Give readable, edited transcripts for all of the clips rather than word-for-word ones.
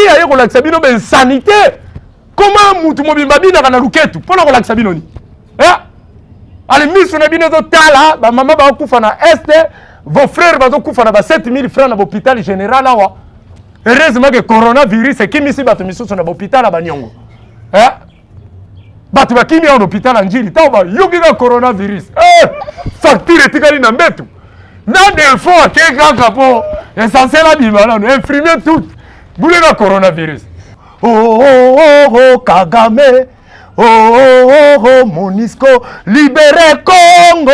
aye kolakisa bino ben sanité. Comment mutu mobimba bina kana luketu pona kolakisa bino ni? Allez miso na bino zo tala ba mama ba kufa na est, vos frères ba zo kufa na ba 7000 francs na l'hôpital général awa. Heureusement que coronavirus est kimisi bato misusu na l'hôpital ba nyongo. Bato ba kimi en hôpital anjili ta ba yoki na coronavirus. Facture etikali na mbetu. Na defo ke kaka po essentiel a bimala no infirmier tout. Boule na coronavirus. Oh Kagame. Oh Monisco, libérez Congo.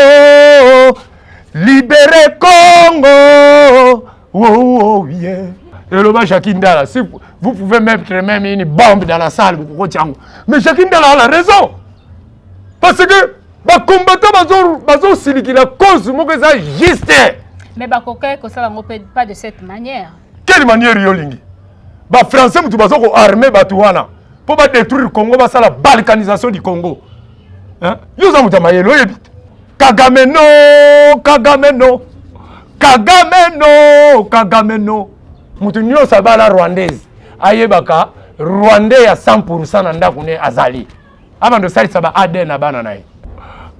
Libérez Congo. Oh yeah. Et le bas Chakindala, si vous pouvez mettre même une bombe dans la salle, mais Chakindala a la raison. Parce que les combattants bazo siliki la cause moko ça juste. Mais bakoka ko ça pas de cette manière. Quelle manière yolingi? Ba français mutu bazo ko armer batuana pour pas détruire le Congo, ba ça la balkanisation du Congo. Hein? Yoza muta mayelo yebi. Kagame no, Kagame no. Kagame no, Kagame no. Mutu nyo sabala rwandaise. Ayebaka Rwandais à 100% na ndako ne azali. Avant de ça ça ba ADN na bana nae.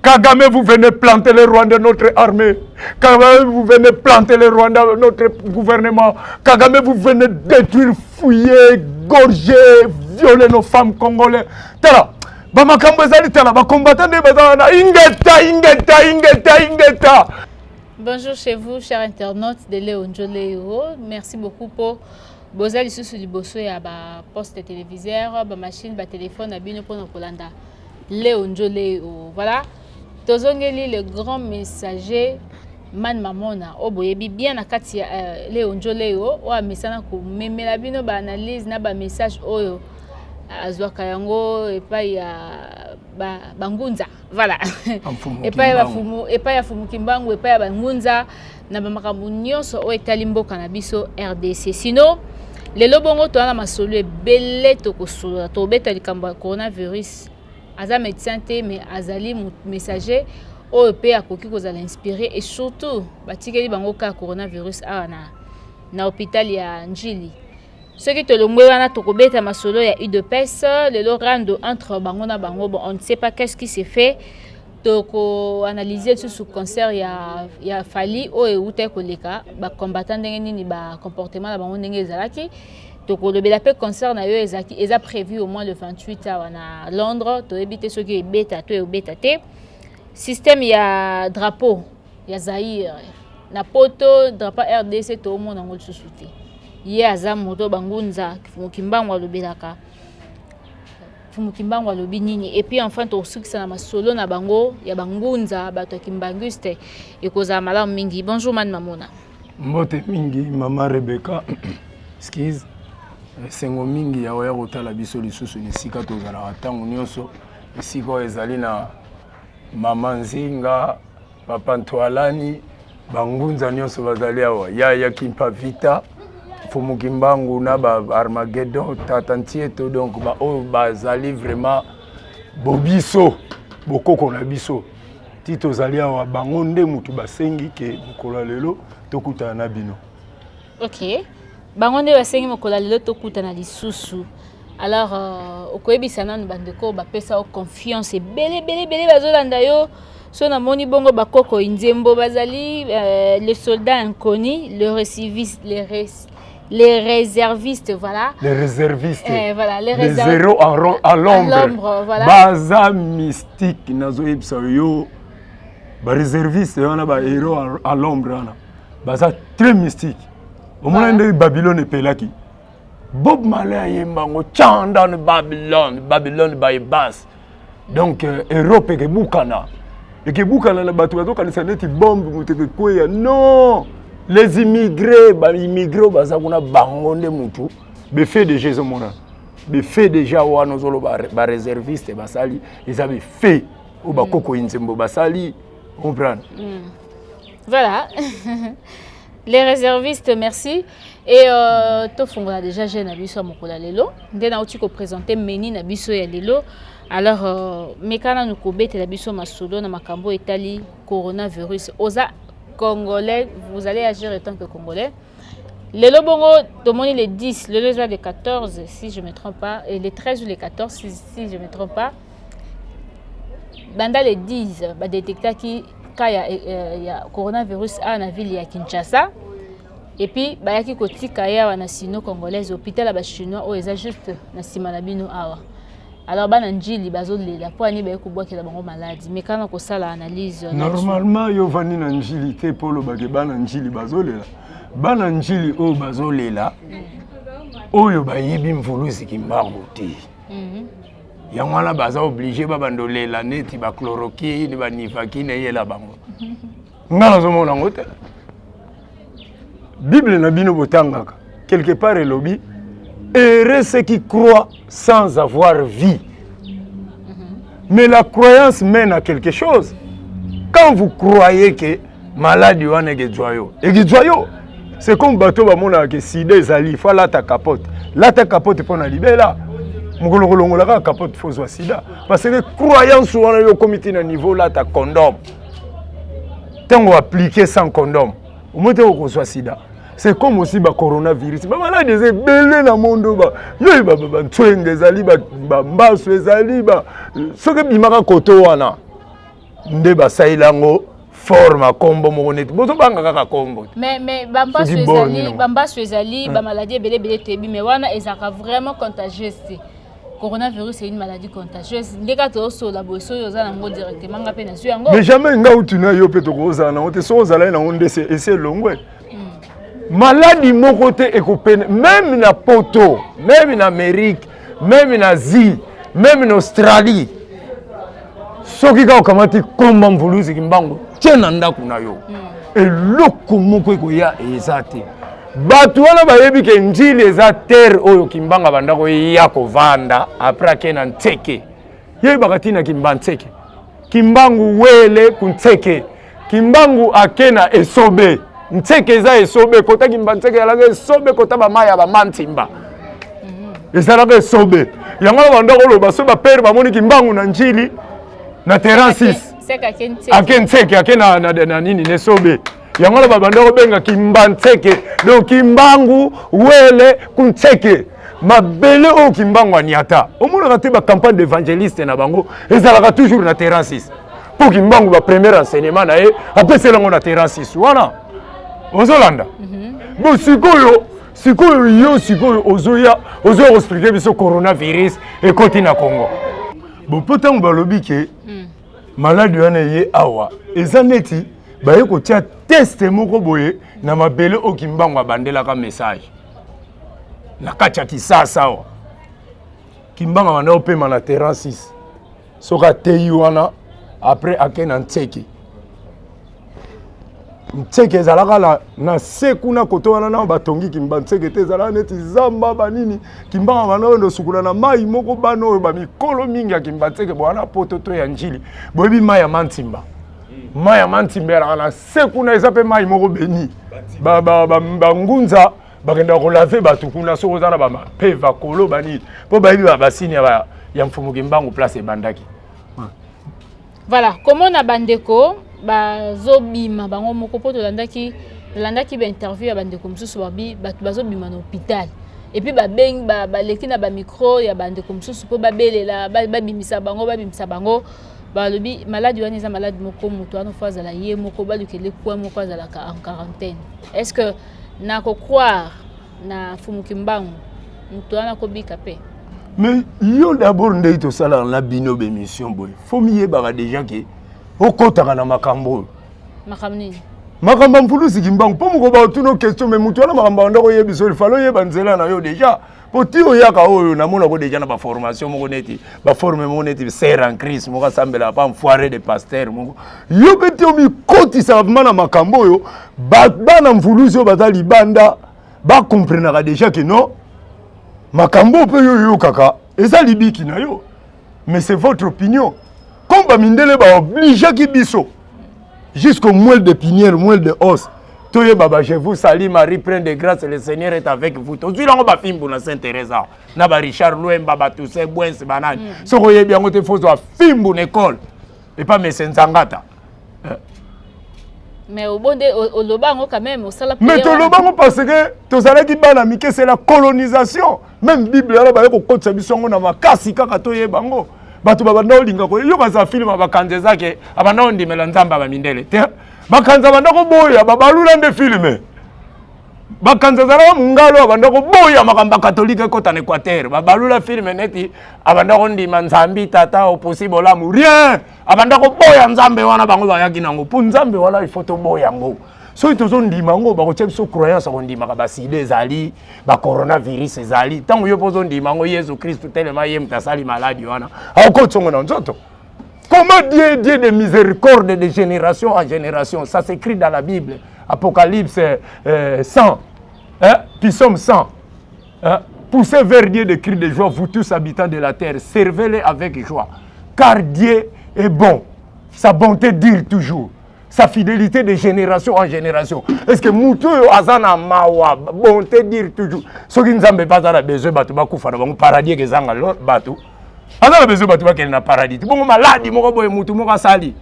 Kagame, vous venez planter les Rwandais, notre armée. Kagame, vous venez planter les Rwandais, notre gouvernement. Kagame, vous venez détruire, fouiller, gorger, violer nos femmes congolaises. Tala, bamakambo ezali tala, bakombattant de bazana, ingeta. Bonjour chez vous, chers internautes de Léo Njoleo. Merci beaucoup pour bozali sous liboso ya ba poste téléviseur, ba machine, ba téléphone, ba bino pour Kolanda. Léo Njoleo. Voilà. Tozongeli le grand messager Man Mamona oboyebi bien na kati ya Léo Njoleo wa mesana ko memela bino ba analyse na ba message oyo azwaka yango epai ya bangunza voilà epai ya fumu kimbangu epai ya bangunza na ba makambo nyonso o etali mboka na biso RDC sino lelo bongo to na masolo ebele to kosolo to beta likambo ya coronavirus aza médecin te mais azali messager o EP akoki kozala inspiré et surtout batikeli bango ka coronavirus awa na hôpital ya Njili soki tolongwe wana tokobeta masolo ya UDPS lelo rando entre bango na bango bon on ne sait pas qu'est-ce qui s'est fait toko analyser sous concert ya Fali o euta koleka ba combattant ndenge nini ba comportement na bango ndenge ezalaki tokolobela pe concert na yo ezaki eza prévu au moins le 28 à Londres to ebité ce qui beta to beta te système ya drapeau ya Zaïre na poto drapeau RDC to mo na ngol susute ye azam moto bangunza fumukimbango alobelaka fumukimbango alobi nini et puis enfin to sukisa na masolo na bango ya bangunza bato kimbanguste ekoza malamu mingi. Bonjour Man Mamona. Mbote mingi mama Rebecca. Excuse sengo mingi ya oya kotala biso lisusu ni sika tozala tango nyonso sika ezali na mama Nzinga papa Ntwalani bangunza nyonso bazali awa ya kimpa vita Fumukimbangu na ba Armageddon tatantieto donc ba o bazali vraiment bobiso bokoko na biso tito zali awa bango nde mutu basengi ke mokolo lelo tokuta na bino. OK. Bango nde basengi mokolo lelo tokuta na lisusu. Alors okoyebisa nanu bandeko bapesa o confiance bele bazolanda yo so na moni bongo bakoko inzembo bazali les soldats inconnus les réservistes voilà les réservistes voilà les héros à l'ombre voilà baza mystique nazo yebisa yo ba réservistes wana ba héros à l'ombre wana baza très mystique au moment de Babylone pelaki Bob Marley yembango chanda na Babylone by bass donc Europe ke bukana na batu bato kanisa neti bombe muteke kweya non les immigrés baza kuna bango nde mutu befe de Jésus mona befe déjà wana zolo ba réserviste basali ils avaient fait au bakoko inzembo basali comprendre voilà les réservistes merci et to fongola déjà jeune na biso mokola lelo nde na uti ko présenter meni na biso ya lelo. Alors mekana nous kobetela biso masolo na makambo etali coronavirus oza congolais vous allez agir en tant que congolais Le Lobongo, Domoni les 10, le Lezwa les 14, si je ne me trompe pas, et les 13 ou les 14, si je ne me trompe pas. Banda les 10, bah détecta qui quand il y a coronavirus à la ville de Kinshasa. Et puis, bah yaki koti kaya na sino congolaise hôpital ba chinois o eza juste na simanabino awa. Alors ba njili bazo lela po ani ba kubwa ke la bango maladie mais quand on sala analyse normalement yo vani na njili te polo ba ke ba na njili bazo lela. Ba na njili o bazo lela. Oyo ba yibi mvulusi kimbango te. Yango wana baza obligé ba bandolela neti ba chloroquine ba nifakine yela bango. Ngala zo mona ngote. Bible na bino botangaka quelque part elobi heureux ceux qui croient sans avoir vie. Mais la croyance mène à quelque chose. Quand vous croyez que maladie wana egejoyo, c'est comme bateau ba mona ke sida ezali fa la ta capote. La ta capote pour na libela. Mugolongolongola capote faut zo sida parce que croyance wana yo comité na niveau là ta condom. Tango appliquer sans condom. Au moins tu ko sida. C'est comme aussi le coronavirus. Ba malade des belé na monde ba. Yo ba ntwenge ezali ba mbaso ezali ba. Soki bimaka koto wana. Nde ba sailango forma kombo mokoneti. Bozo banga kaka kombo. Mais bambaso ezali ba maladie belé tebi mais wana ezaka vraiment contagieuse. Coronavirus c'est une maladie contagieuse. Ndeka to so la boso yo za nango directement ngape na yango. Mais jamais nga utuna yo pe to ko za na ote so za la na onde c'est longwe. Maladie mon côté écopene même na poto, même en Amérique, même en Asie, même en Australie. Soki ka okamati komba mvuluzi kimbango tena ndaku na yo. Eloko moko ko ya ezate. Batu wana bayebi ke njili eza terre oyo kimbanga bandako ya kovanda après kena nteke. Ye bakatina kimbanteke. Kimbangu wele kunteke. Kimbangu akena esobe. Nteke eza esobe kota kimbanteke yalanga esobe kota ba maya ba mantimba. Ezalaka esobe. Yango bandako lo baso ba père ba moni kimbangu na njili na terrasis. Seka kenteke. Akenteke akena na nini nesobe. Yango ba bandako benga kimbanteke. Donc kimbangu wele kunteke. Mabele o kimbangu aniata. Omona kate ba campagne d'évangéliste na bango ezalaka toujours na terrasis. Pour kimbangu ba premier enseignement na après c'est lango na terrasis. Voilà. Ozolanda. Bon sikoyo yo ozoya expliquer biso coronavirus et continue Congo. Bon pourtant balobi ke maladie wana ye awa ezaneti ba ye ko tia test moko boye na mabele o kimbango bandela ka message. Na kacha kisasa wa. Kimbango wana opema na terrasis. Soka teyi wana après akena nteki. Nteke ezalaka na se kuna koto wana na batongi kimba nteke te ezalaka neti zamba banini kimbanga bana oyo sukula na mai moko bana oyo ba mikolo mingi ya kimba nteke bwana poto to ya njili boyebi mai ya mantimba ezalaka na se kuna eza pe mai moko beni bangunza bakenda kolave batu kuna soko eza na bamapeva kolo banini mpo bayebi basini ya mfumu kimbangu place ebandaki. Voilà, comment on a bandeko bazobima bango moko poto landaki ba interview ya bandeko msusu babi bazobima na hôpital et puis beng baleki na ba micro ya bandeko msusu po babelela babimisa bango balobi maladie wana eza maladie moko mutu wana faza la ye moko balukele kwa moko azala en quarantaine. Est-ce que na ko croire na fumu kimbangu mutu wana ko bika pe? Mais yo d'abord ndei to sala na bino be mission boy. Faut miye ba déjà que okotaka na makambo. Makambo nini? Makambo mfulusi kimbangu po moko ba tuno question mais mutu wana makambo ndako yebiso il fallait yeba nzela na yo déjà. Po ti oyaka oyo na mona ko déjà na ba formation moko neti ba former moko neti ser en crise moko sambela pa foire de pasteur moko. Yo beti omi koti sa na makambo yo ba na mfulusi yo bazali banda ba comprendre déjà que non makambo pe yo kaka eza libiki na yo. Mais c'est votre opinion. Comme Bamindele ba obligé ki biso jusqu'au moelle de pinière, moelle de os. Toye baba je vous salue Marie pleine de grâce, le Seigneur est avec vous. Tozui lango ba fimbu na Saint Teresa. Na ba Richard Louemba ba tous ces bouens banane. Soko ye bien ngote faut zo fimbu n'école. Et pas mes senzangata. Mais au bon au lobango quand même, au sala. Mais au lobango parce que tous allez qui bana mike c'est la colonisation. Même Bible là ba ko kotsa bisongo na makasi kaka to ye bango. Batu babanda olinga ko yo kaza film abakanze zake abanda ondimela nzamba ba mindele. Te bakanza banda ko boya babalula nde filme. Bakanza zara mungalo abanda ko boya makamba catholique ko tan Équateur. Babalula filme neti abanda ko ndima nzambi tata au possible la rien. Abanda ko boya nzambe wana bango bayaki nango. Pour nzambe wala il faut to boya ngo. So itozo ndima ngo ba ko tshebso croyance ko ndima ka baside ezali ba coronavirus ezali tango yo pozo ndima ngo Yesu Christ tellement yem tasali maladi wana. Ako tsongo na nzoto. Comment Dieu de miséricorde de génération en génération, ça s'écrit dans la Bible. Apocalypse 100, hein? Psaume 100. Hein? Poussez vers Dieu des cris de joie, vous tous habitants de la terre, servez-les avec joie. Car Dieu est bon, sa bonté dure toujours, sa fidélité de génération en génération. Est-ce que Moutou Azana Mawa, bonté dure toujours? Ce qui nous a pas besoin de battre, paradis que Zanga battu. Azana besoin de battre na paradis. Bon malade, mon boy Moutou mon sali.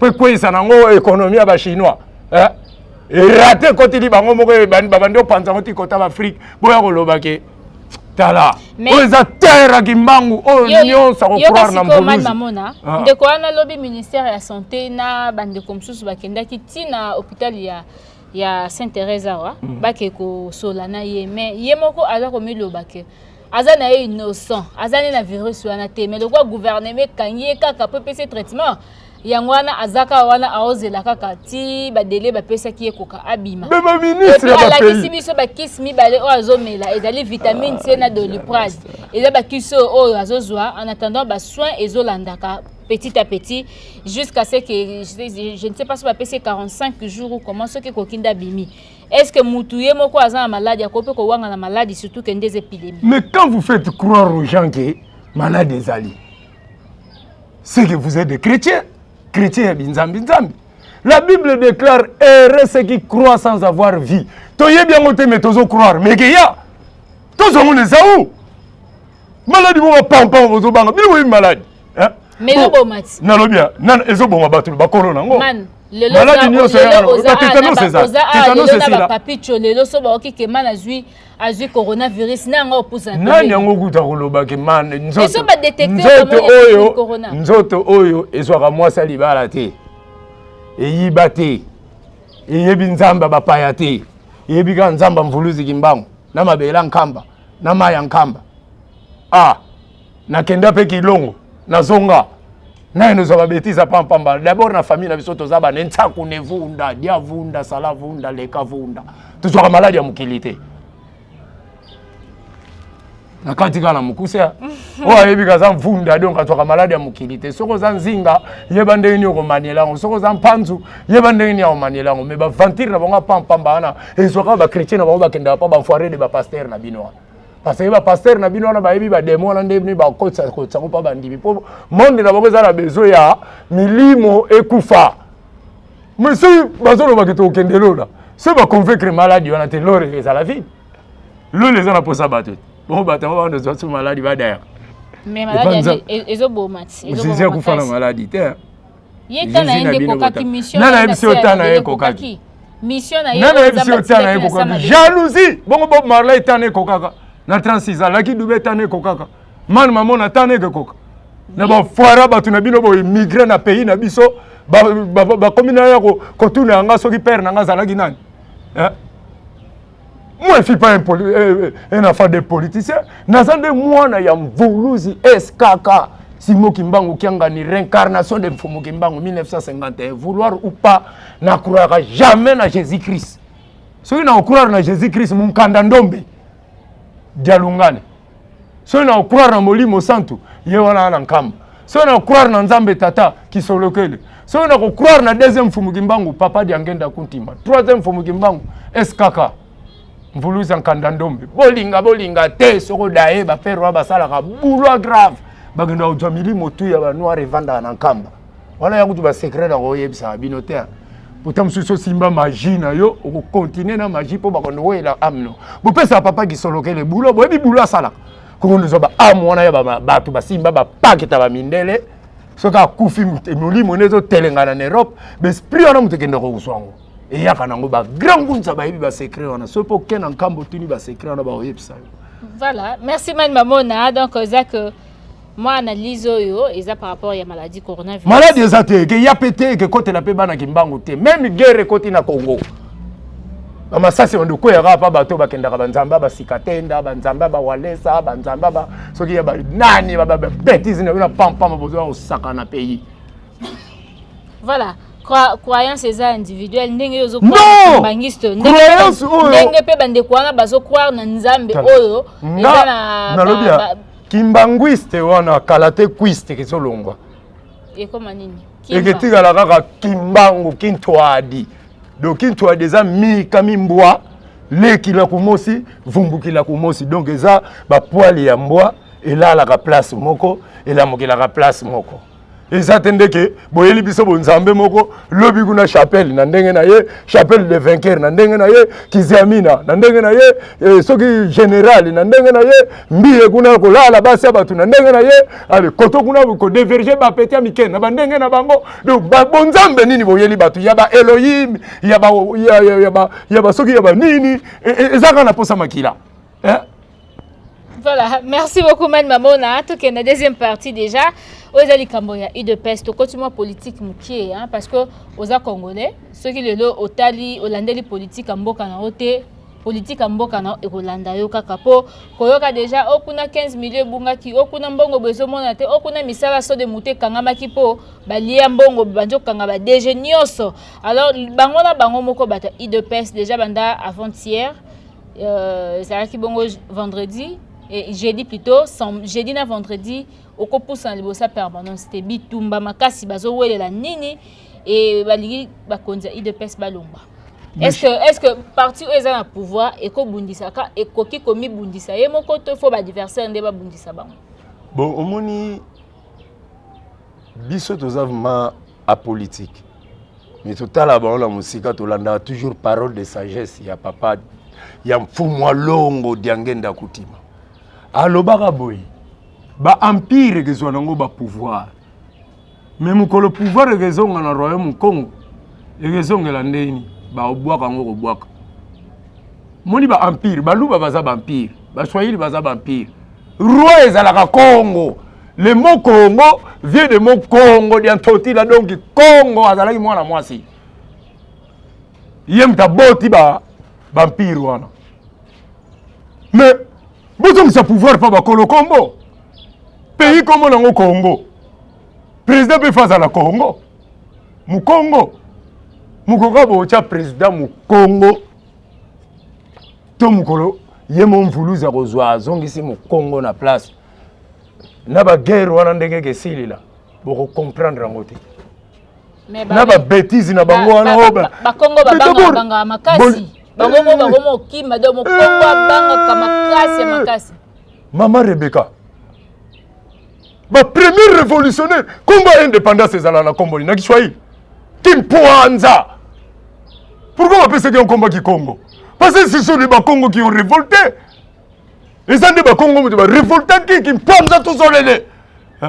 Pourquoi ça n'a économie à chinois? Hein? Et raté côté li bango moko babando panza ngoti kota l'Afrique boya ko lobake tala o za terre kimbangu o nyon sa ko croire na mbuluzi mamona ndeko wana lobi ministère ya santé na bande comme susu bakenda kitina hôpital ya Sainte-Thérèse wa bake ko solana ye mais ye moko aza ko milobake aza na innocent aza na virus wana te mais le gouvernement kangi kaka peut passer traitement Yangwana azaka wana aozela kaka ti ba délai ba pesa ki ekoka abima. Mais ma ministre ya ba pays. Ala kiso ba kismi bale o azomela ezali vitamine C na doliprane. Eza ba kiso o azozwa en attendant ba soins ezolandaka petit à petit jusqu'à ce que je ne sais pas si ba pesa 45 jours ou comment ce que kokinda bimi. Est-ce que mutuye moko azana maladie akope ko wanga na maladie surtout que des épidémies. Mais quand vous faites croire aux gens que malade ezali, c'est que vous êtes des chrétiens. Chrétien binzambi nzambi. La Bible déclare heureux ceux qui croient sans avoir vie. Toye bien ngote mais tozo croire mais que ya tozo ngone saou. Maladie mo pam pam bozo banga bilo malade. Hein? Mais lo bomati. Na lo bien. Nan ezo bon batu ba corona ngo. Man, maladie nyo se ya. Tétanos c'est ça. Tétanos c'est ça. Papicho lelo so ba okike man azui coronavirus na ngo pusa. Nani yango kuta koloba ke man nzoto. Eso ba détecter comment corona. Nzoto oyo ezwaka mwasa libala te. Eyiba te. Eyebi nzamba bapaya te. Eyebi ka nzamba mvuluzi kimbango. Na mabela nkamba. Na maya nkamba. Ah. Na kenda pe kilongo. Na zonga. Na inozo babetiza pampamba. D'abord na famille na biso tozaba nentsaku nevunda, dia vunda, sala vunda, leka vunda. Tuzwaka maladi ya mukilite. Na katika na mukusia o yebi kaza mvunda donc atwaka maladi ya mukilite soko za nzinga yeba ndeni ko manielango soko za mpanzu yeba ndeni ya manielango me ba ventir na bonga pampamba na ezoka ba chrétien na ba kenda pa ba foire de ba pasteur na bino parce que ba pasteur na bino na ba yebi ba demo na ndeni ba kotsa ko pa ba ndibi po monde na bongo za na bezo ya milimo ekufa mais si bazolo ba keto kendelo la c'est ba convaincre maladi wana te lore les à la vie le les ana posa batut. Bon, bah, tu vas voir une maladie, va d'ailleurs. Mais maladie, ils ont beau match. Ils ont beau faire la maladie. Il y a une coquille mission. Non, non, c'est autant à coquille. Mission à coquille. Jalousie. Bon, Bob Marley est un coca. Na 36 ans, là qui doit être un coca. Man, maman, na tane coca. Na ba foira, ba tu na bino bo immigrer na pays na biso. Ba commune ya ko tu na nga soki père na nga zala ginani. Hein? Moi, je ne suis pas un affaire de politicien. Nazande moi na ya mvuluzi SKK Simo Kimbangu kianga ni réincarnation de Mfumu Kimbangu 1951. Vouloir ou pas, na croira jamais na Jésus-Christ. Si na croire na Jésus-Christ, mon kandandombe dialungane. Si na croire na Molimo Santu, yewana na nkamba. Si na croire na Nzambe Tata Kisolokele. Si na croire na deuxième Mfumu Kimbangu Papa Diangenda Kuntima. Troisième Mfumu Kimbangu SKK. Mvuluzi nkandandombe bolinga te soko dae ba perwa basala ka boulot grave bagenda utwa milimo tu ya ba noir evanda na nkamba wana ya kutu ba secret na oyebisa binotaire pourtant mususu simba magie na yo o continuer na magie po ba konwela amno bo pesa papa ki solokele boulot bo ebi boulot asala ko nzo ba am wana ya ba tu ba simba ba paketa ba mindele soka kufi mulimo nezo telengana na Europe be esprit wana mutekenda ko uswango et ya kanango ba grand ngunza ba yebi ba secret wana so po ken en kambo tuni ba secret wana ba oyebisa. Voilà, merci man Mamona. Donc ça que moi analyse yo eza par rapport à la maladie coronavirus. Maladie ezate que ya pété que côté la pe bana kimbango te même guerre côté na Congo. Mama sasi on ko ya pa bato ba kenda ba nzamba ba sikatenda ba nzamba ba walesa ba nzamba ba soki ya ba nani ba bêtise na pam pam bozo o saka na pays. Voilà. Croyance individuelle ndenge yozo croire bangiste ndenge pe bande kwana bazo croire na nzambe oyo eza na lobia kimbanguiste wana kalate kwiste kisolongwa ekoma nini eketikala kaka kimbangu kintwadi donc kintwadi eza mika mimbwa lekila kumosi vumbukila kumosi donc eza bapoili ya mbwa elalaka place moko elamukilaka place moko. Eza tendeke boyeli biso bonzambe moko lobi kuna chapelle na ndenge na ye chapelle de vainqueur na ndenge na ye kiziamina na ndenge na ye soki général na ndenge na ye mbiye kuna kolala basi abatu na ndenge na ye ale koto kuna ko diverger ba petia miken na bandenge na bango donc ba bonzambe nini boyeli batu ya ba Elohim ya ba soki ya ba nini ezaka na posa makila Voilà, merci beaucoup man Mamona. Tout que la deuxième partie déjà, aux ali Camboya et de peste, continue politique mukie hein parce que aux Congolais, ceux qui le lo otali Hollandais politique en boka na ote politique en boka na Holanda yo kakapo koyoka déjà okuna 15 millions bunga ki okuna mbongo bezo mona te okuna misala so de mute kangama ki po balia mbongo banjo kanga ba DG nyoso. Alors bango na bango moko bata et de peste déjà banda avant-hier ça qui bongo vendredi et jeudi plutôt jeudi na vendredi au pousse en libosa permanence c'était bitumba makasi bazo welela nini et baligi bakonza i de pes balomba. Est-ce que parti eza na pouvoir et ko bundisaka et koki komi bundisa ye moko to fo ba adversaire ndeba bundisa bango. Bon omoni biso tozavuma a politique mais totala ba la musika tolanda toujours parole de sagesse ya papa ya mfumo longo diangenda kutima. Alobaka boy ba empire kezwa nango ba pouvoir même ko le pouvoir kezonga na royaume Congo ekezongela ndeni ba obwaka ngo obwaka moni ba empire baluba baza ba empire ba swahili baza ba empire roi ezalaka Congo le mot Congo vient de mot Congo d'antoti la donc Congo azalaki mwana mwasi yemta boti ba empire wana mais Bozong sa pouvoir pas bakolo Congo. Pays comme le Congo. Président peut faire à la Congo. Mu Congo. Mu Congo cha président mu Congo. To mukolo yemo mvuluza kozwa zongisi mu Congo na place. Na ba guerre wana ndenge ke silila. Boko comprendre ngote. Na ba bêtise na bango wana oba. Ba Congo banga makasi. Bango kima do mo Congo banga kamakasi makasi. Maman Rebecca. Ma premier révolutionnaire Congo indépendance ezala na Congo na Kiswahili. Kimpoanza. Pourquoi on appelle ça un combat qui Congo? Parce que ce sont les Congo qui ont révolté. Et ça des Congo qui ont révolté qui Kimpoanza tout solele.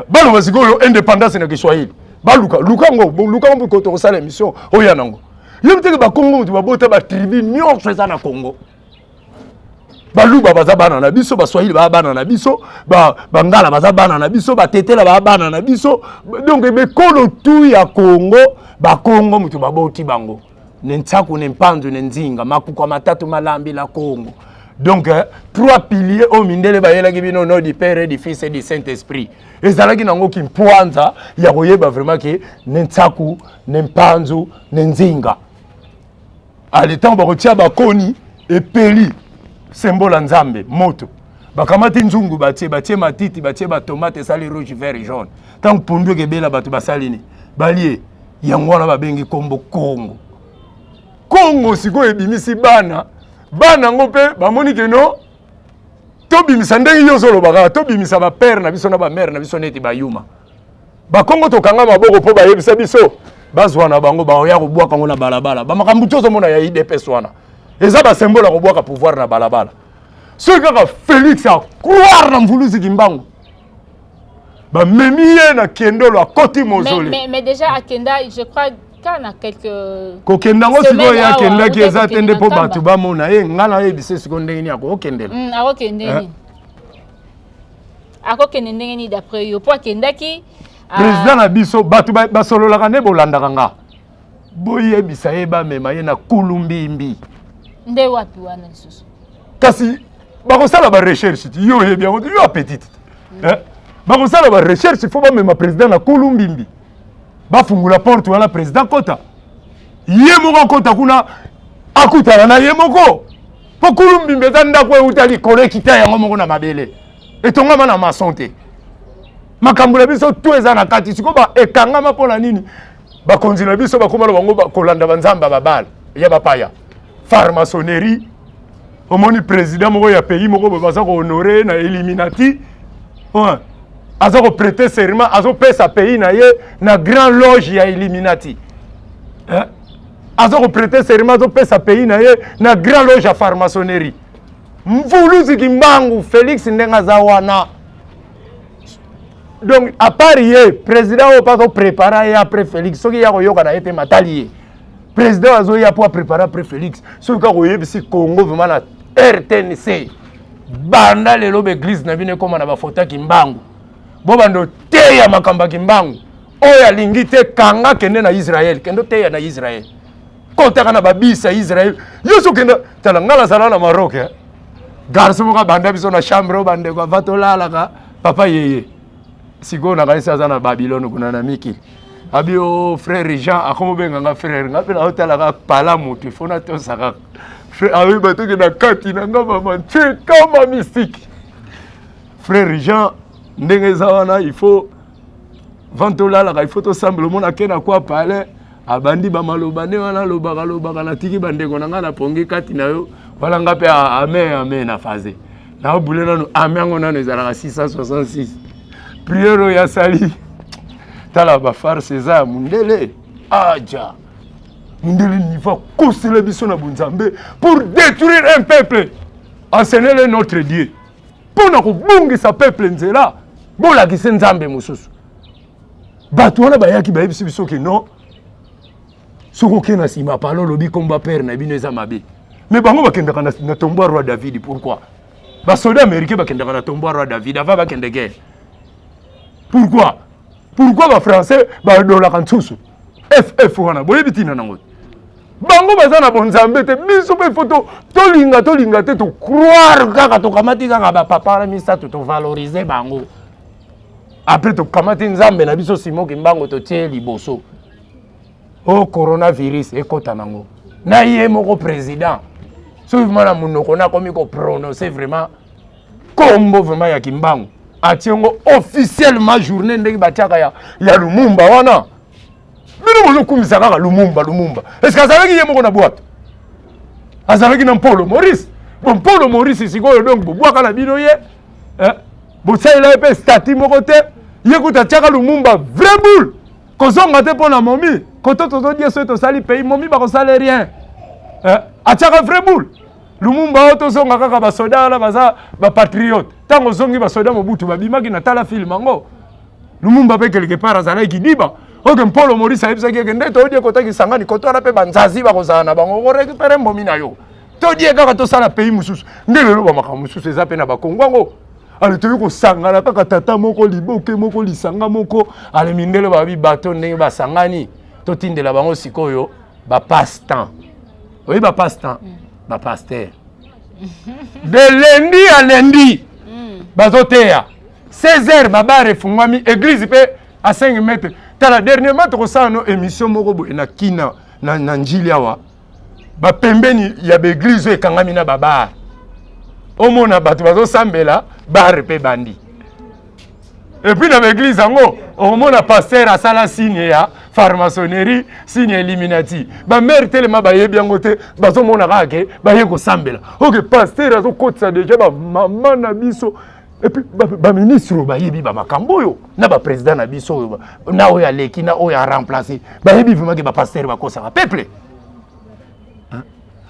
Balo basiko indépendance na Kiswahili. Baluka Lukango ko to sala émission oyanango. Yemteke ba Congo tu babota ba tribu nyonso eza na Congo. Baluba baza bana na biso ba Swahili ba bana na biso ba Bangala baza bana na biso ba Tetela ba bana na biso donc be kolo tu ya Congo ba Congo mutu baboti bango nentsaku nempanzu nenzinga makuko matatu malambi la Congo donc trois piliers au mindele ba yela kibino no du Père et du Fils et du Saint-Esprit ezalaki nango kimpoanza ya koyeba vraiment que nentsaku nempanzu nenzinga ali temps ba kotia ba koni et peli symbole nzambe moto bakamati nzungu batie matiti batie ba tomate sali rouge vert jaune tant pondu ke bela batu basalini balie yango wana babengi kombo Congo Congo siko ebimisi bana ngo pe bamoni ke no to bimisa ndenge yo solo baka to bimisa ba père na biso na ba mère na biso neti bayuma ba Congo to kanga maboko po ba yebisa biso bazwa na bango ba oya ko bwa kango na balabala ba makambu tozo mona ya IDPS wana eza ba symbole ko bwaka pouvoir na balabala ce que Félix a croire na mvuluzi kimbangu ba memiye na kendolo a côté mausolée mais déjà à Kenda je crois kana quelques kokendango siko ya kenda ki eza tende po batu ba mona ye ngana ye bise siko ndengeni ako okendela akokendeni akokende ndengeni d'après yo po akendaki président na biso batu basololaka ne bolandaka nga boyebisa ye bamema ye na kulumbimbi nde wapi wana lisusu kasi bakosala barecherche ti yo yebi yango yo apetite bakosala barecherche fo bamema président na kulumbimbi bafungula porte wana président kota ye moko kota kuna akutana na ye moko po kulumbimbi eza ndako euta likolo ekita yango moko na mabele etongama na mason te makambo na biso to eza na kati siko ekangama mpona nini bakonzi na biso bakoma na bango kolanda banzamba babala ya bapaya farmaçonnerie omoni président moko ya pays moko baza kohonore na Illuminati aza koprêter serment azopesa pays na ye na grand loge ya Illuminati aza koprêter serment azopesa pays na ye na grand loge ya farmaçonnerie mvuluzi kimbangu Félix ndenga za wana. Donc à part ye président o pas préparer après Félix soki ya koyoka na été matali président azo ya pour préparer après Félix soki ka koyebisi Congo vraiment na RTNC banda lelo be église na bine koma na ba fota kimbangu bo bando te ya makamba kimbangu oya lingi te kanga kende na Israël kendo te ya na Israël kota kana babisa Israël yoso kenda tala ngala sala na Maroc garçon ka banda biso na chambre bande kwa vatolala ka papa yeye siko na kanisa za na Babylone kuna na Miki abio frère Jean akomo benga nga frère nga pela hotela ka pala mutu fona to saka frère abi batoke na kati na nga mama tche kama mystique frère Jean ndenge za wana il faut vantola la il faut to semble mona kena kwa pale abandi ba maloba ne wana lobaka na tiki bandeko na nga na pongi kati na yo wala nga pe amen na phase na obulena no amengo na ezala 666 prière ya sali tala ba farce za mundele aja mundele ni va kosela biso na bunzambe pour détruire un peuple enseigner notre Dieu pour na kobungisa peuple nzela bola ki nzambe mususu batu wana bayaki bayebisi biso ke non soko kena sima palo lobi komba père na bino eza mabe mais bango bakendaka na tombeau roi David pourquoi ba soldats américains bakendaka na tombeau roi David avant bakende guerre. Pourquoi les Français badolaka nsusu FF wana boyebitina nango bango baza na bonzambe te biso pe photo tolinga te to croire kaka to kamati kaka ba papa na misa to valoriser bango après to kamati nzambe na biso simo kimbango to tie liboso o coronavirus ekota nango na ye moko président so vraiment na munoko na komi ko prononcer vraiment kombo vraiment ya kimbango atiengo officiellement journée ndenge batiaka ya Lumumba wana bino bozo kumisa kaka Lumumba est-ce que azalaki ye moko na boîte azalaki na Polo Maurice bon Polo Maurice sikoyo donc bobwaka na bino ye bosalela pe statut moko te ye kuta tiaka Lumumba vrai boule kozonga te pona momi koto tozo die so to sali pays momi ba kosala rien atiaka vrai boule Lumumba oto zonga kaka ba soda la baza ba patriote tango zongi ba soda mobutu babimaki na tala film ango Lumumba pe quelque part azala kidiba oke Polo Maurice ayebisa ke ndé to die kota ki sangani koto ala pe banzazi ba kozana na bango ko récupérer momi na yo to die kaka to sala pays mususu ndelo ba maka mususu eza pe na ba kongwango ale to ko sangana kaka tata moko liboke moko lisanga moko ale mindele ba bi bato ndenge ba sangani to tindela bango sikoyo ba passe-temps oui ba passe-temps ba pasteur de lundi à lundi bazoteya 16h babare fungwami église pe à 5 mètres tala dernièrement to ça no émission moko bo na kina na njili awa ba pembeni ya ba église ekangami na baba omona bato bazosambela bare pe bandi et puis dans l'église ango omona pasteur asala signe ya farmaçonnerie signe Illuminati ba mère tellement ba yebi yango te bazo mona kake ba yeko sambela OK pasteur azo kotsa déjà ba maman na biso et puis ba ministre ba yebi ba makambo yo na ba président na biso na oya leki na oya remplacer ba yebi vraiment que ba pasteur ba kosa peuple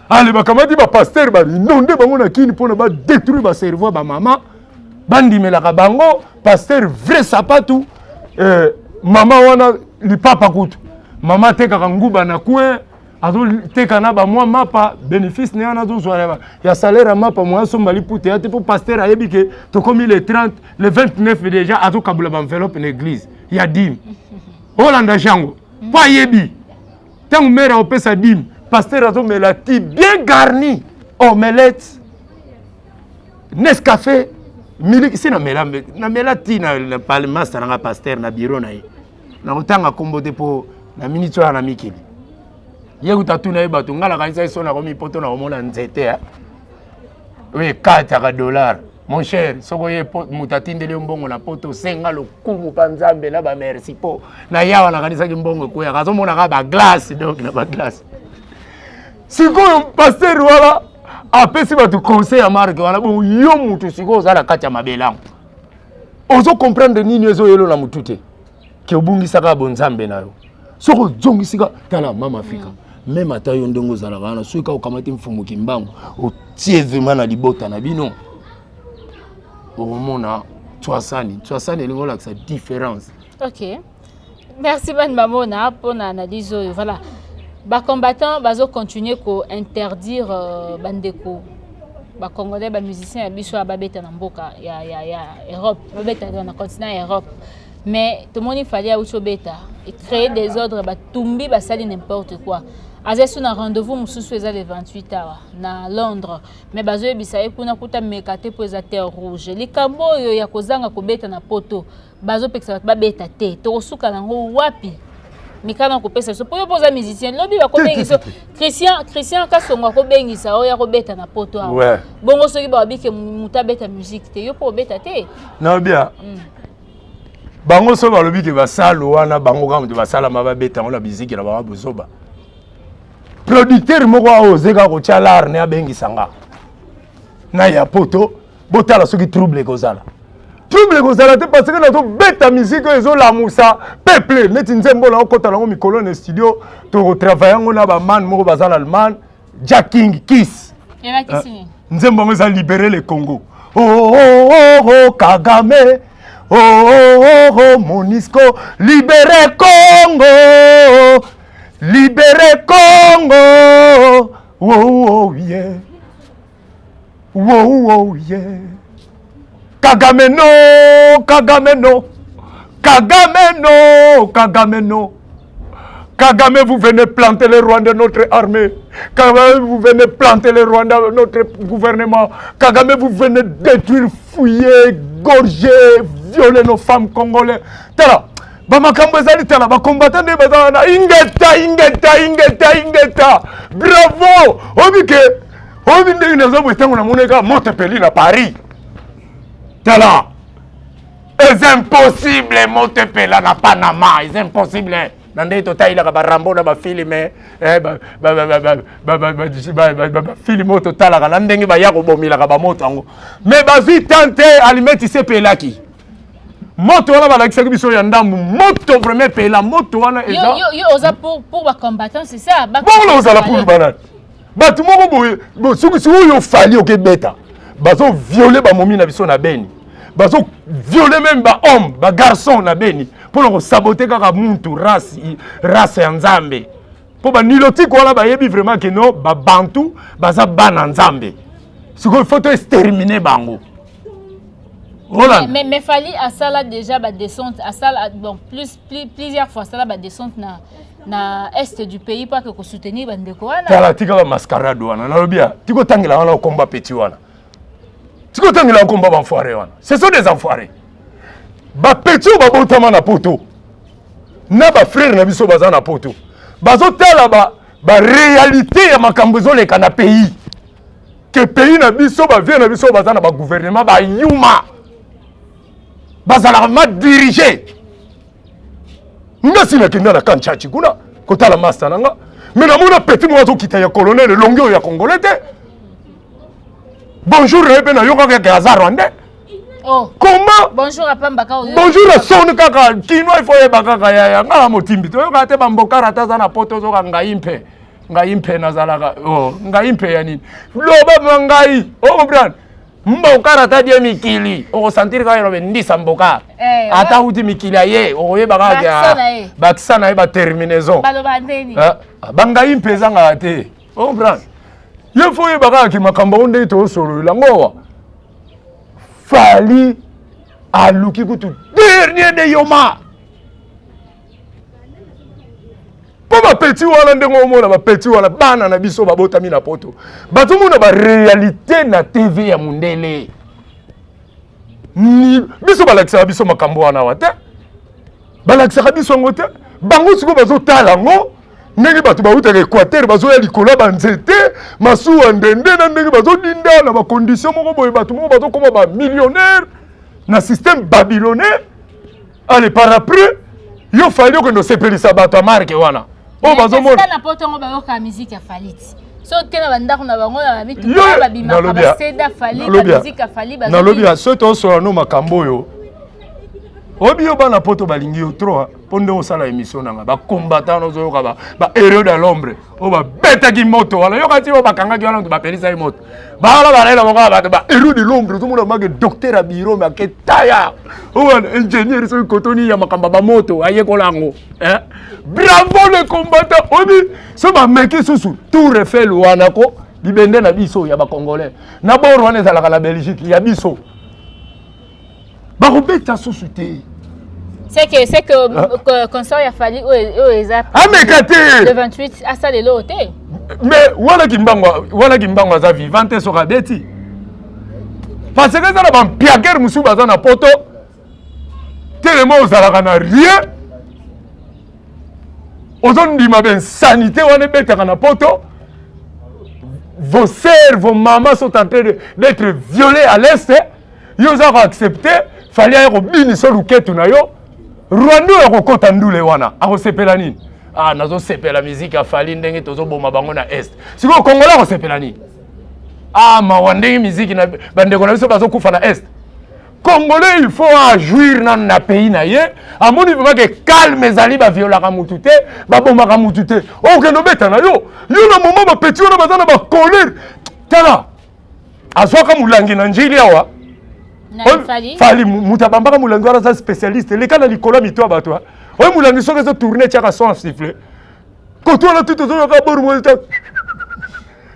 allez ba kamati ba pasteur ba inonde bango na kini pona ba détruire ba cerveau ba maman bandimelaka bango pasteur vrai sapatu mama wana lipapa kutu Maman tekaka nguba na coin, azo teka na ba moi mapa bénéfice ne ana zo zoa ya salaire mapa moi so mali pute ya te pour pasteur ayebi ke to comme le 30 le 29 déjà azo kabula ba enveloppe na église ya dim. Olanda jango. Pas yebi. Tant mère opesa dim, pasteur azo melati bien garni. Omelette. Nescafé. Miliki si na melati na parlement na pasteur na bureau na ye. Na otanga kombo te po na minute na mikili. Ye kutatuna ye bato ngala kanisa iso na komi poto na omona nzete ha. Oui, $4. Mon cher, soko ye mutatindele mbongo na poto senga lokumu panzambe na ba merci po. Na yawa na kanisa ki mbongo ko ya kazo mona ka ba glace donc na ba glace. Siko pasteur wala apesi bato conseil ya marque wana bo yo mutu siko zala kati ya mabelango. Ozo comprendre nini ezo yelo na mutute. Ke obungisa ka bonzambe na yo. Soko zongisika tala mama Afrika. Même ata yo ndongo zala kana soika okamati mfumu kimbangu otie vraiment na libota na bino. Omona twasani elingo la sa différence. OK. Merci ban mamona pour na analyse voilà. Ba combattants bazo continuer ko interdire bandeko. Ba congolais ba musiciens ya biso ba beta na mboka ya Europe, ba beta na continent Europe. Mais tout le monde il fallait à beta et créer des ordres ba tumbi ba sali n'importe quoi. Azesu na rendez-vous mususu eza le 28 awa na Londres mais bazo ebisa epuna kuta mekate po eza terre rouge likambo yo ya kozanga kobeta na poto bazo pekisa ba beta te to kosuka nango wapi mikana ko pesa so po yo poza musicien lobi ba ko bengisa Christian Kasongo ko bengisa o ya ko beta na poto awa bongo soki ba bike muta beta musique te yo po beta te na bien bango so ba lobi ke ba salo wana bango ka mutu ba sala ma beta on la musique na ba bozoba producteur moko ozeka ko chalar ne abengisa na ya poto botala soki trouble kozala te parce que na to beta musique ezo la musa peuple neti nzembo na okota lango mikolo na studio to travailler ngo na ba man moko bazala Allemagne Jacking Kiss nzembo ngo za libérer le Congo oh Kagame oh Monisco libérer Congo. Libérez Congo, oh yeah, oh yeah. Kagame no, Kagame, vous venez planter les Rwandais de notre armée. Kagame, vous venez planter les Rwandais de notre gouvernement. Kagame, vous venez détruire, fouiller, gorger, violer nos femmes congolaises. Tala. Bamakambo ezali tala ba combattant de bazana ingeta bravo obi ndenge nazo bwetango na moneka monte peli na Paris tala c'est impossible monte pela na Panama c'est impossible nande to taila ka barambo na ba filme filme to tala ka ndenge ba ya ko bomila ka ba moto ngo mais bazui tante alimeti se pelaki moto wana balakisa biso ya ndambu moto vraiment paye la moto wana eza yo oza pour ba combattant c'est ça bon là oza la pour banane batu moko boye soki yo fali oke beta bazo violer ba momi na biso na Beni bazo violer même ba homme ba garçon na Beni pour ko saboter kaka muntu race ya Nzambe po ba niloti ko la ba yebi vraiment que non ba bantu baza bana Nzambe siko il faut exterminer bango. Mais fallait à ça là déjà ba descente à ça donc plusieurs fois ça là ba descente na est du pays pas que ko soutenir bandeko wana tala tika ba mascarade wana na lobia tiko tangela wana combat petit wana tiko tangela combat ba enfoiré wana ce sont des enfoirés ba petit ba botama na poto na ba frère na biso baza na poto bazo tala ba réalité ya makambo zo le kana pays que pays na biso ba vie na biso baza na ba gouvernement ba yuma bazala ma diriger ngasi na kenda na kanchachi kuna kotala master nanga mais na mona petit mo azokita ya colonel longo ya congolais te bonjour rebe na yoka ka Gaza Rwanda oh comment bonjour à Pambaka bonjour à son kaka kino il faut yebaka ya ngala motimbi to yoka te bambokara taza na poto zo ngaimpe na zalaka oh ngaimpe ya nini loba mangai oh comprendre Mboka ata die mikili o sentir ka yo ndisa mboka ata uti mikili aye o ye baka ya bakisana ye ba terminaison baloba ndeni banga impeza nga te o comprendre ye fo ye baka ki makambo onde to solo langowa fali aluki kutu dernier de yoma po ba petit wala ndengo mona ba petit wala bana na biso babotami na poto bato mona ba réalité na TV ya mundele ni biso balakisa biso makambo wana wate balakisa biso ngote bango siko bazo tala ngo ndenge bato bauta ke Équateur bazo ya likola banzete masuwa ndende na ndenge bazo dinda na ba condition moko boye bato moko bazo koma ba millionnaire na système babylonais allez par après yo fali ko ndo sepelisa bato marque wana o bazo mona na poto ngo bayoka musique ya Faliti so tena bandako na bango na bitu ba bima ba seda Fali ba musique ya Fali ba nalobia so to so no makambo yo obi yo bana poto balingi yo trop ponde o sala émission nanga ba combattant no zo ka ba héros de l'ombre o ba beta ki moto wala yo kati o bakanga ki wana ba pelisa i moto ba la ba mo ba héros de l'ombre to mona mage docteur abiro ma ke taya o ingénieur so kotoni ya makamba ba moto aye kolango bravo le combattant obi so ba meki susu tout refait wana ko libende na biso ya ba congolais na boro wana ezalaka la Belgique ya biso ba robeta société c'est que concert ya Fali o eza le 28 asa le lote mais wala kimbango za vivante so kabeti parce que ça na ba piager musu baza na poto tellement ozalaka na rien ozondima ben sanité wana betaka na poto vos sœurs vos mamans sont en train d'être violées à l'est yo za accepter fallait ayo bini so luketu na yo Rwanda ya kokota ndule wana akosepela nini nazo sepela musique afali ndenge tozo boma bango na est siko Kongola akosepela nini mawandenge musique na bandeko na biso bazo kufa na est Congolais il faut jouir na pays na ye amoni vraiment que calme ezali ba violaka mutu te ba bomaka mutu te okendo beta na yo na moment ba petit wana bazana ba colère tala azwaka mulangi na njili awa Fali mutabambaka mulangi wana za spécialiste le kana likola mito bato oy mulangi soka zo tourner tiaka son sifflet koto na tout zo ka boru mo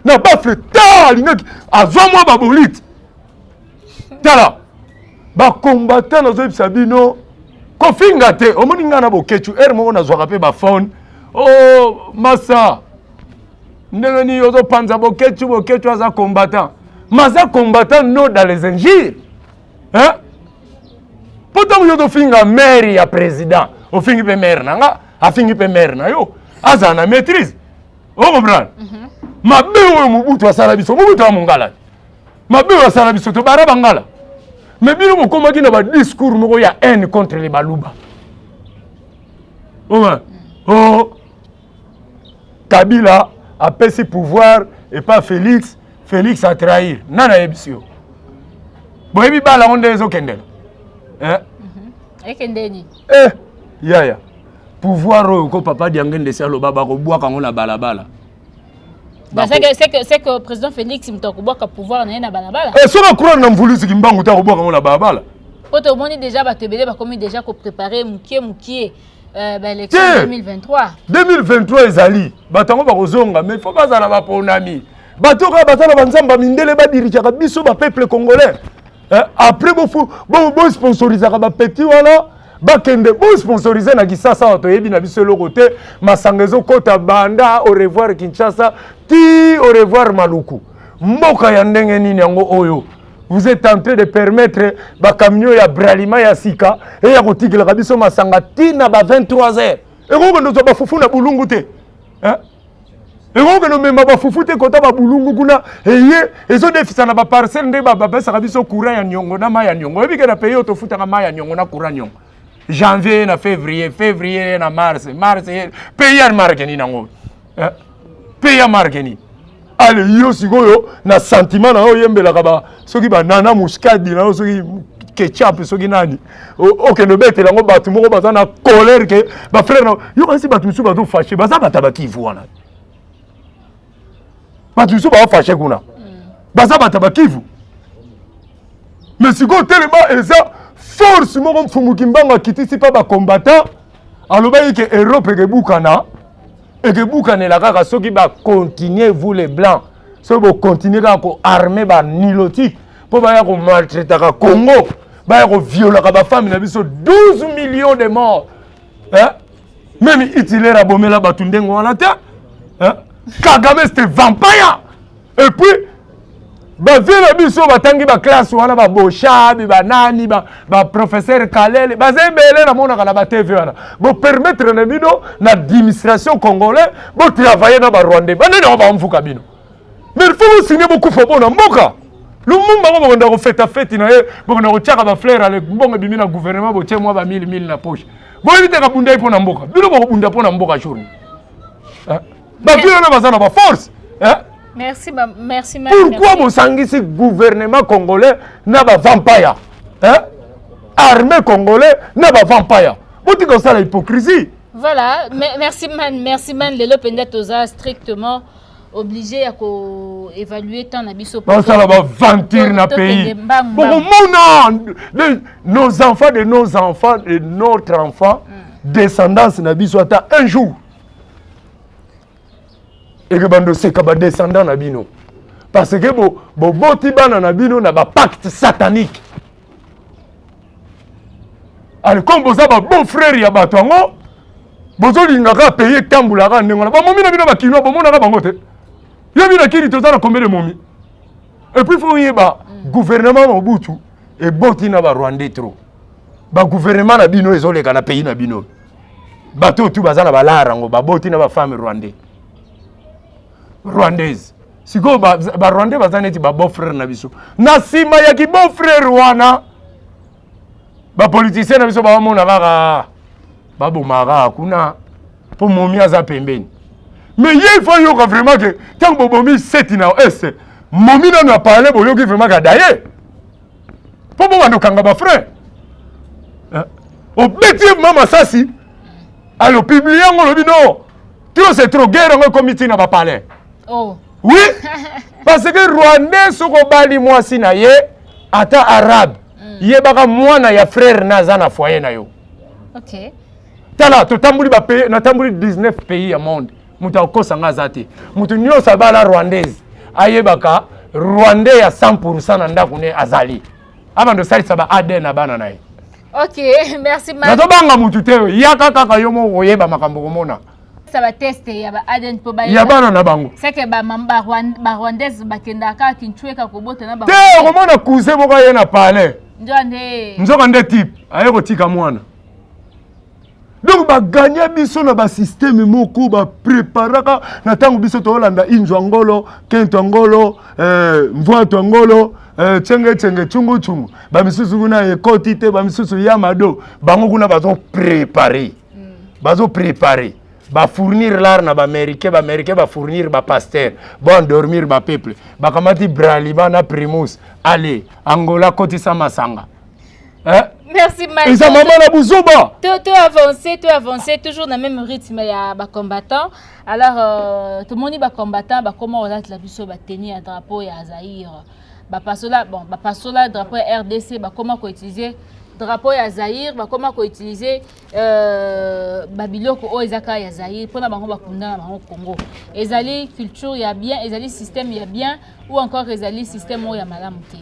na bafle ta lingaki azwa mwa babolite tala ba combattant na zo ibsabino kofinga te omoni ngana bokechu moko na zwaka pe ba phone masa ndenge ni ozo panza bokechu aza combattant maza combattant no dans les injures Pourtant, vous avez fait maire ya président. Vous avez fait maire nanga, afingi pe maire na yo. Aza na maîtrise. Vous comprenez? Ma beau mubutu asala biso, mubutu wa mungala. Ma beau asala biso to bara bangala. Mais bino mo komaki na ba discours moko ya haine contre les baluba. Kabila a pris pouvoir et pas Félix. Félix a trahi. Nana ebisio. Boyebi bala onde ezo kendela ekendeni yaya pouvoir ko papa diangende salo baba ko bwaka ngona balabala c'est que président Félix mtoko bwaka pouvoir na balabala so na croire na mvulusi kimbangu ta ko bwaka ngona balabala poto moni déjà batebele ba komi déjà ko préparer mukie élection 2023 ezali batango ba kozonga mais faut bazala ba ponami batoka batala banzamba mindele ba dirija biso ba peuple congolais. Après bon sponsoriser ba petit wala ba kende bon sponsoriser na Kisasa wato yebi na biso lokote masangezo kota banda au revoir Kinshasa ti au revoir Maluku mboka ya ndenge nini yango oyo vous êtes en train de permettre ba camion ya bralima ya sika et ya kotikela biso masanga ti na ba 23h et ko ndo ba fufu na bulungu te et on que nous même pas foufoute kota ba bulungu kuna eye ezo defisa na ba parcelle nde ba pesa kabiso courant ya nyongo na maya nyongo ebi kana payer to futa ka maya nyongo na courant nyongo janvier na février na mars payer margeni nango payer margeni ale yo sikoyo na sentiment na oyembela ka ba soki ba nana muscade na soki ketchup soki nani okendo betela ngo batu moko baza na colère ke ba frère na yo kasi batu musu bazo fâché baza batabaki vuana batu so ba fâché kuna baza bata bakivu mais sikoyo telema eza force moko mfumuki mbango akitisi mpa bacombattant alobaki ke Europe ekebukanela kaka soki bacontinue vous les blancs soki bocontinue kaka koarme banilotique mpo baya komaltraitaka Congo baya koviolaka bafami na biso 12 millions de morts même Hitler abomela bato ndenge wana te Kagame c'était vampire et puis bavie na biso batangi baklasse wana baboshabi banani baprofesseur Kalele baza ebele namonaka na batv wana bopermettre na bino na administration congolais botravaille na barwandais banene bamvuka bino mais il faut signer bokufa bona mboka lumumba ngo bonda kofeta feti na ye bonda kotiaka bafleur ale mbongo bimi na gouvernement botie mwa ba 1000 na poche boyebite kabunda ipo na mboka bino bokobunda po na mboka journée bavie na baza na baforce Merci, pourquoi vous sangisi gouvernement congolais n'a pas vampire armée congolais n'a pas vampire vous dites comme ça la hypocrisie. Voilà, merci man lelo pendet oza strictement obligé à évaluer tant abiso pour ça va ventir na pays pour nos enfants de notre enfant descendance na biso ata un jour et que bando seka ba descendant na bino parce que bo boti bana na bino na ba pacte satanique alors comme boza ba bon frère ya bato ngo bozo lingaka payer tambulaka ndengo na ba momi na bino ba kino bo mona ka bango te yo bino kiri tozana combien de momi et puis faut yeba gouvernement Mobutu et boti na ba Rwandais trop ba gouvernement na bino ezoleka na pays na bino bato tu bazana ba larango ba boti na ba femme rwandais rwandaise siko ba rwandais bazana ti ba beau frère na biso na sima ya ki beau frère wana ba politicien na biso ba mona kaka ba bomara kuna po momi aza pembeni mais il faut yo vraiment que tant que bomi seti na est momi na parler bo yo ki vraiment ka daye po bo bando kanga ba frère objectif mama sasi alors publier ngolo bino tout c'est trop guerre ngo comité na ba parler. Oh. Oui, parce que Rwandais soko bali mwasi na ye ata arabe ye baka mwana ya frère naza na foyer na yo. OK. Tala to tambuli ba pays na tambuli 19 pays ya monde muta kosa ngaza te mutu nyosa bala rwandaise ayebaka rwandais ya 100% na ndako ne azali abando salisa ba ADN na bana naye. OK, merci man. Na to banga mutu te yaka kaka yo mo oyeba makambo komona. Ça va tester ya ba ADN po ba ya bana na bango c'est que ba mamba rwandaise bakendaka kinchweka kobota na ba te komona cousin moko ye na palais njande nzoka nde type aye kotika mwana donc ba gagner biso na ba système moko ba préparaka na tango biso to Holanda injwa ngolo kento ngolo mvoto ngolo chenge chungu ba misusu kuna ekoti te ba misusu yamado bango kuna bazo préparer ba fournir l'art na ba américain ba fournir ba pasteur ba endormir ba peuple ba kamati braliba na primus allez Angola kotisa masanga merci man et ça maman na buzoba tu avancer toujours dans le même rythme ya ba combattant alors tout le monde ba combattant ba comment on a la biso ba tenir un drapeau ya Zaïre ba pasola drapeau ya RDC ba comment ko utiliser drapeau ya Zaïre ba comment ko utiliser babiloko o ezaka ya Zaïre pona bango bakunda na bango Congo ezali culture ya bien ezali système ya bien ou encore ezali système o ya malamu te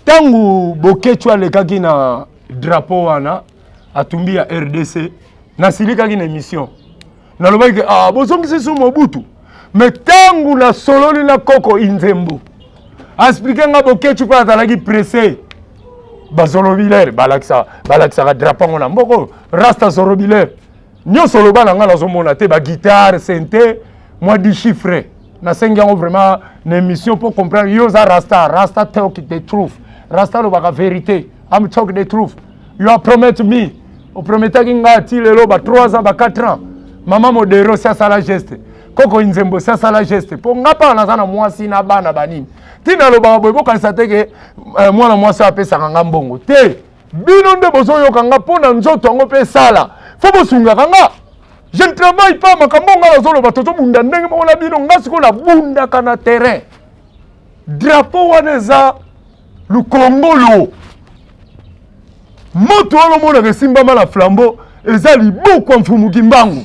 tangu bokechu alekaki na drapeau wana atumbi ya RDC na silikaki na émission nalobaki bozongisi su Mobutu mais tangu na sololi na Koko Inzembo expliquer nga bokechu pa atalaki pressé bazolobiler balaksa drapeau na mboko rasta zorobiler nyoso loba na nga nazomona te ba guitare synthé moi di chiffre na sengi yango vraiment une émission pour comprendre yo za rasta talk the truth rasta lo ba vérité am talk the truth you are promise me o prometaki nga ti lelo ba 3 ans ba 4 ans mama modero ça la geste Koko Inzembo ça la geste po nga pa na sana mwasi na bana banini tina lo ba bobo kanisa teke mwana mwasi apesa nga mbongo te bino nde bozo yoka nga pona nzoto ngo pe sala fo bosunga nga je ne travaille pas makambo nga bazolo batoto bunda ndenge mona bino nga siko na bunda kana terrain drapeau wana za le Congolo moto wana mona ke simbama la flambeau eza liboko ya mfumu kimbangu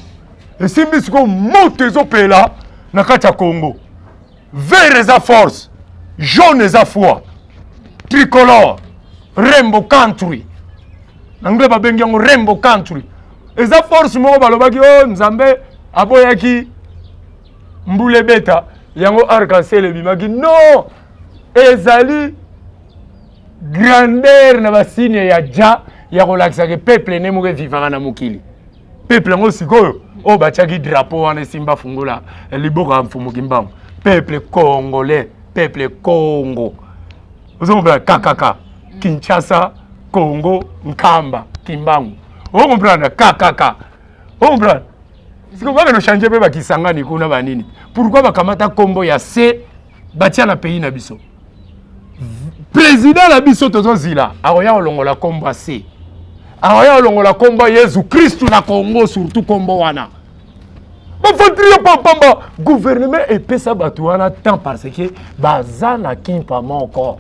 esimbi siko moto ezopela na kati ya Congo vert eza force jaune eza foi tricolore rainbow country nangle babengi yango rainbow country eza force moko balobaki o nzambe aboyaki mbule beta yango arc-en-ciel ebimaki non ezali grandeur na basine ya ja ya kolakisa ke peuple ne moko vivaka na mokili peuple ngo sikoyo o batiaki drapeau wana esimba fungola liboko ya mfumu kimbangu peuple congolais peuple Congo ozomobela kakaka Kinshasa Congo Nkamba Kimbangu o comprendre kakaka o comprendre siko baka no changer pe bakisangani kuna banini pourquoi bakamata kombo ya C batia na pays na biso président la biso tozozila akoya olongola kombo ya C akoya olongola kombo Yesu Christ na Congo surtout kombo wana bafantria pamba gouvernement epesa bato wana tant parce que baza na kimpa moko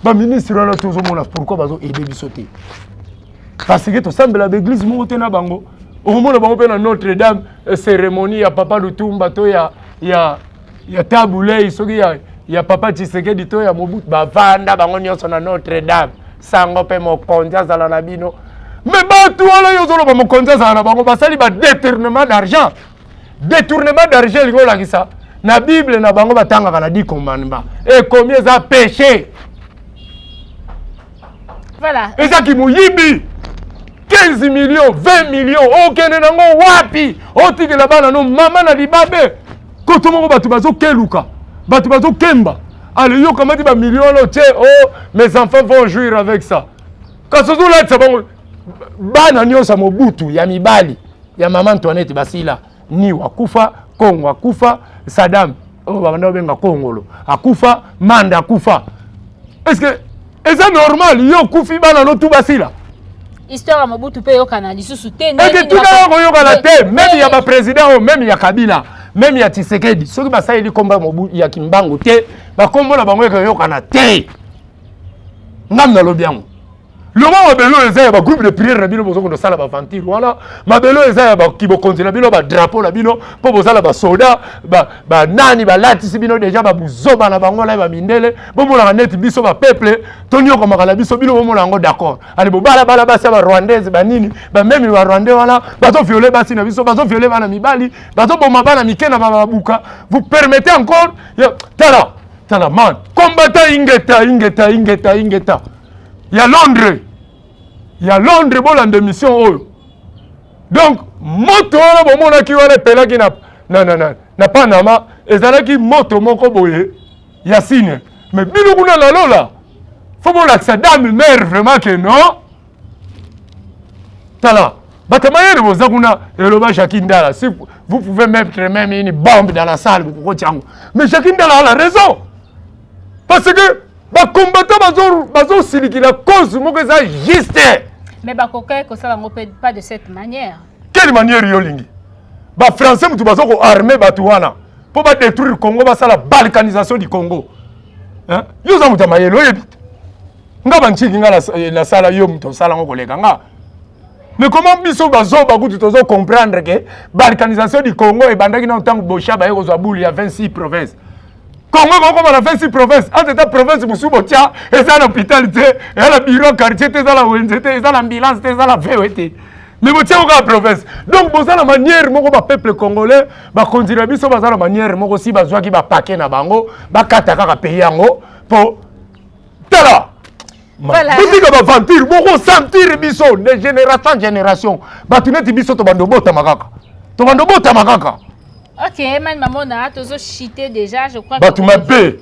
ba ministre wana tozomona pourquoi bazo aider biso te parce que tosambela l'église moko te na bango omona bango pe na Notre-Dame cérémonie ya papa Lutumba to ya tabulei soki ya papa Tshisekedi to ya Mobutu bavanda bango nyonso na Notre-Dame sango pe mokonzi azala na bino mais bato wana yozoloba mokonzi azala na bango basali ba détournement d'argent likolakisa na Bible na bango batangaka na 10 commandements et combien ça péché voilà eza ki muyibi 15 millions 20 millions okende nango wapi otikela bana no mama na libabe koto moko bato bazokeluka bato bazokemba ale yo kamati ba millions lo tie oh mes enfants vont jouir avec ça kaso zo la tsabango bana nyonso Mobutu ya mibali ya mama Antoinette basila ni wakufa Kongo akufa Saddam oh babanda benga Kongolo akufa Manda akufa est-ce que eza normal yo kufi bana no tu basila histoire ya Mobutu pe yokana lisusu te et tout ka yokana te même ya ba président même ya Kabila même ya Tshisekedi soki basaili komba Mobutu ya Kimbangu te ba kombo na bango yokana te ngam na lobiango le moment mabelo eza ya ba groupe de prière na bino bozoko ndo sala ba ventire wana mabelo eza ya ba kibokonzi na bino ba drapeau na bino po bozala ba soda ba nani ba latisi bino déjà ba buzoba na bango la ba mindele bomona net biso ba peuple tonyo ko makala biso bino bomona ngo d'accord ali bo bala basi ba rwandaise ba nini ba même ba rwandais wana bazo violer basi na biso bazo violer bana mibali bazo bomba bana mikena ba babuka vous permettez encore tala man combattant ingeta ya Londres bolanda mission oyo donc moto wana bomonaki wana pelaki na Panama ezalaki moto moko boye ya sine mais bino kuna na lola faut bolakisa dame mère vraiment que non tala batamayere boza kuna eloba Shakindala si vous pouvez mettre même une bombe dans la salle beaucoup tiango mais Shakindala a la raison parce que ba combattant bazo siliki la cause moko eza juste mais ba kokai ko sala ngo pas de cette manière quelle manière yolingi ba français mutu bazo ko armer batu wana po ba détruire Congo ba sala balkanisation du Congo hein yo za mutu mayelo yebite nga banchiki nga la sala yo mutu sala ngo koleka nga mais comment biso bazo ba kutu tozo comprendre que balkanisation du Congo e bandaki na ntango Bocha ba yeko zo buli ya 26 provinces Congo comme la 26 provinces entre ta province musubo tia et ça l'hôpital te et la bureau quartier te ça la ONG te ça l'ambulance te ça la VOT mais mo tia la province donc bon ça la manière moko ba peuple congolais ba continuer biso ba ça la manière moko si bazwa ki ba paquet na bango ba kataka ka pays yango po tala voilà vous dites ba ventir moko sentir biso de génération en génération ba tuneti biso to bando bota makaka ok, man mamona tozo chité déjà, je crois que tu m'appelles.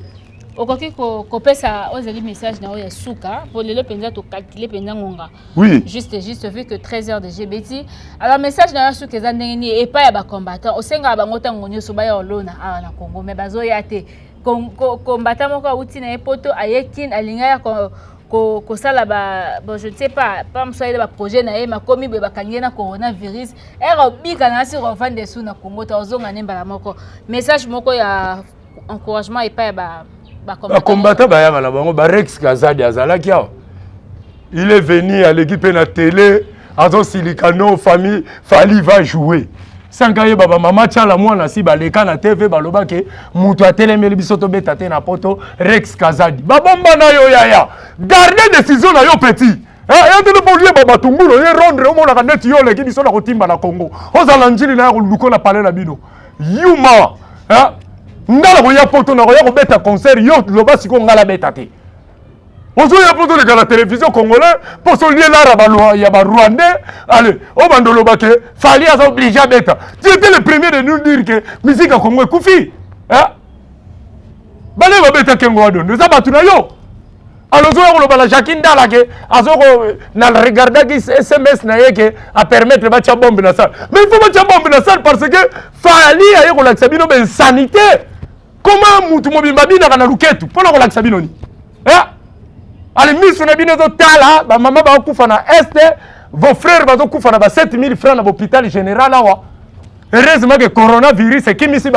Okoki ko pesa ozeli message na oya suka pour le penza to calculer penza ngonga. Oui. Juste vu que 13h de GBT. Alors message na suka za ndengeni et pas ya ba combattant. Osenga ba ngota ngonyo so ba ya olona na Congo mais bazo ya te. Combattant moko uti na epoto ayekin alinga ya ko sala bon je ne sais pas msoyele ba projet na ye makomi be bakangi na coronavirus bika na si refan de sous na Congo ta ozonga nemba la moko message moko ya encouragement et pas ba combattant ba ya na bango ba Rex Kazadi azalaki awa il est venu à l'équipe na télé, à son silicano, famille, Fali va jouer. Sans qu'il baba maman tchala mwana si baleka na TV baloba ke mutu atelemeli bisoto betate na poto Rex Kazadi. Babomba na yo yaya. Gardez décision na yo petit. Eh te pour lui baba tungulo ye rendre omona ka net yo leki biso na kotimba na Congo. Ozala njili na ko lukola pale na bino. Yuma. Ngala ko ya poto na ko ya ko beta concert yo loba siko ngala betate. Ozo ya poto le la télévision congolais pour son lien là il y a ba Rwandais allez au bandolo baké fallait à obligé à beta. Tu étais le premier de nous dire que musique à Congo kufi hein balé ba beta kengo adon ça batuna yo alors zo ko bala Jacques Ndala ke azoko na regarder ki SMS na yeke à permettre ba tia bombe na salle mais il faut ba tia bombe na salle parce que fallait ayo ko la sabino ben sanité comment mutu mobimba bina kana luketu pona ko la sabino ni hein. Allez, mis sur les bines de Tala, ma maman va couper na Est, vos frères vont couper na 7000 francs à l'hôpital général là. Heureusement que coronavirus est qui mis sur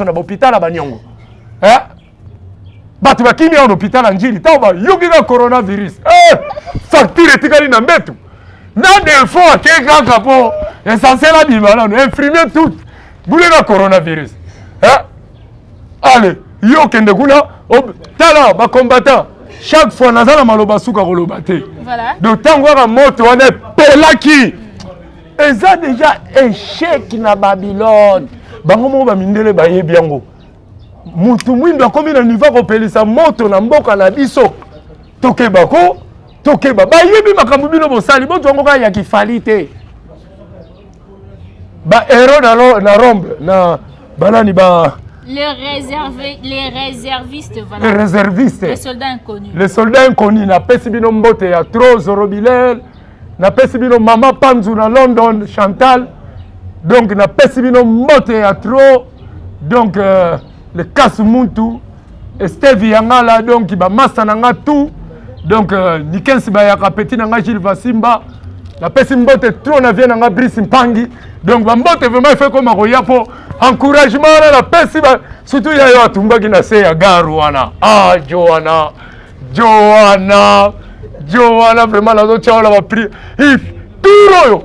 l'hôpital à Banyongo. Hein? Batu ba kimi en hôpital en Njili, ta ba yogi na coronavirus. Facture etikali na mbetu. Na defo ke kaka po essentiel à bimala, infirmier tout. Boule na coronavirus. Hein? Allez, yo kende kuna, Tala ba combattant. Chaque fois, nous avons maloba souka kolobate. Voilà. Donc, tant qu'on a moto, on est pelaki. Et ça déjà échec na Babylone. Bango mo ba mindele ba yebiango. Mutu mwindo komi na niveau ko pelisa moto na mboka na biso. Toke bako, toke ba. Ba yebi makambu bino bosali, bo tongo ka ya kifalite. Ba héros na Rome na banani ba les réservistes, voilà. Les réservistes. Les soldats inconnus. Les soldats inconnus. Na pesibino mbote ya trop Zorobilel. Na pesibino Mama Panzu na London, Chantal. Donc na pesibino mbote ya trop. Donc le Kasumuntu. Stevie Yangala. Donc ba massa nanga tout. Donc Nikensi Bayaka Petit nanga Gilles Vasimba. La pesimbote trop na vient nanga Brice Mpangi. Donc ba mbote vraiment fait comme Aroya pour encouragement la pesi surtout ya yo atumba ki na se ya garuana Joanna vraiment la zo tchala ba pri turo yo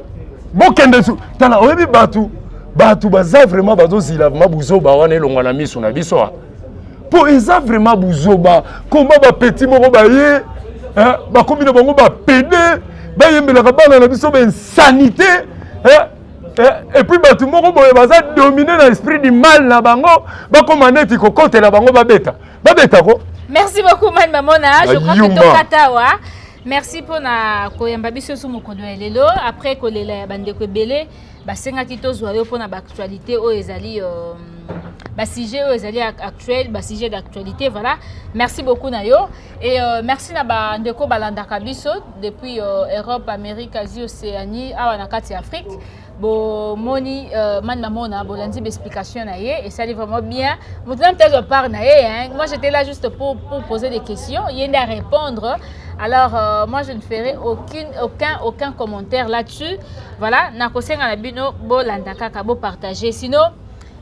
bokende su tala oyebi batu baza vraiment bazo zila mabuzo ba wana elongwa na miso na biso po eza vraiment buzoba komba ba petit moko ba ye ba komi na bango ba pede ba yembela ka bana na biso ba insanité et puis tout le monde va dominer l'esprit du mal na bango ba komaneti ko kote la bango ba beta ko. Merci beaucoup man mamona, je crois que tokatawa. Merci pour na koyamba biso su mokolo lelo après ko lela bande ko belé ba senga kito zwa pour na ba actualité o ezali ba sujet o ezali actuel ba sujet d'actualité voilà. Merci beaucoup na yo et merci na ba ndeko balanda kabiso depuis Europe, Amérique, Asie, Océanie, awa na kati Afrique. Bon, moni, man mamona, bon, lundi d'explication et ça allait vraiment bien. Maintenant, peut-être je parle moi j'étais là juste pour poser des questions, il y a à répondre. Alors, moi je ne ferai aucun commentaire là-dessus. Voilà, nakoseng na bino bo landaka ka bo partager. Sinon,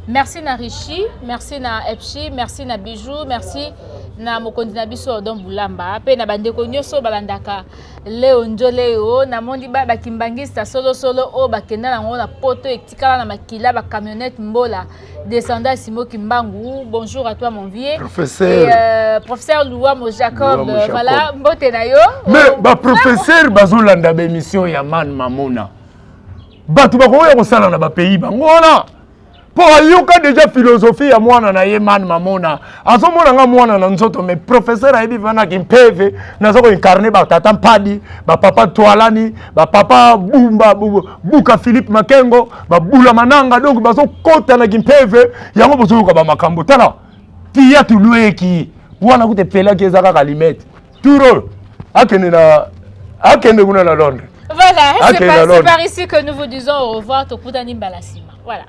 merci na Richi, merci na Epchi, merci na Bijou, merci na mokondi na biso don bulamba pe na bandeko nyoso balandaka Leo Njoleo na mondi ba kimbangista solo o bakenda na ngona poto etikala na makila ba camionnette mbola descendant Simo Kimbangu. Bonjour à toi mon vieux professeur professeur Louamo Jacob voilà mbote na yo mais ba professeur bazolanda ba émission ya man mamona batu bakoya ko sala na ba pays bangona. Pour ayoka déjà philosophie ya mwana na yeman mamona azomona nga mwana na nzoto mais professeur ayebi vana ki mpeve nazoko incarner ba tata mpadi ba papa toalani ba papa bumba buka Philippe Makengo ba bula mananga donc bazo kota na kimpeve yango bozoka ba makambo tala tia tulueki wana kute pela ki ezaka kalimete turo akende kuna na Londres. Voilà, c'est par ici que nous vous disons au revoir tokutani mbalasima. Voilà.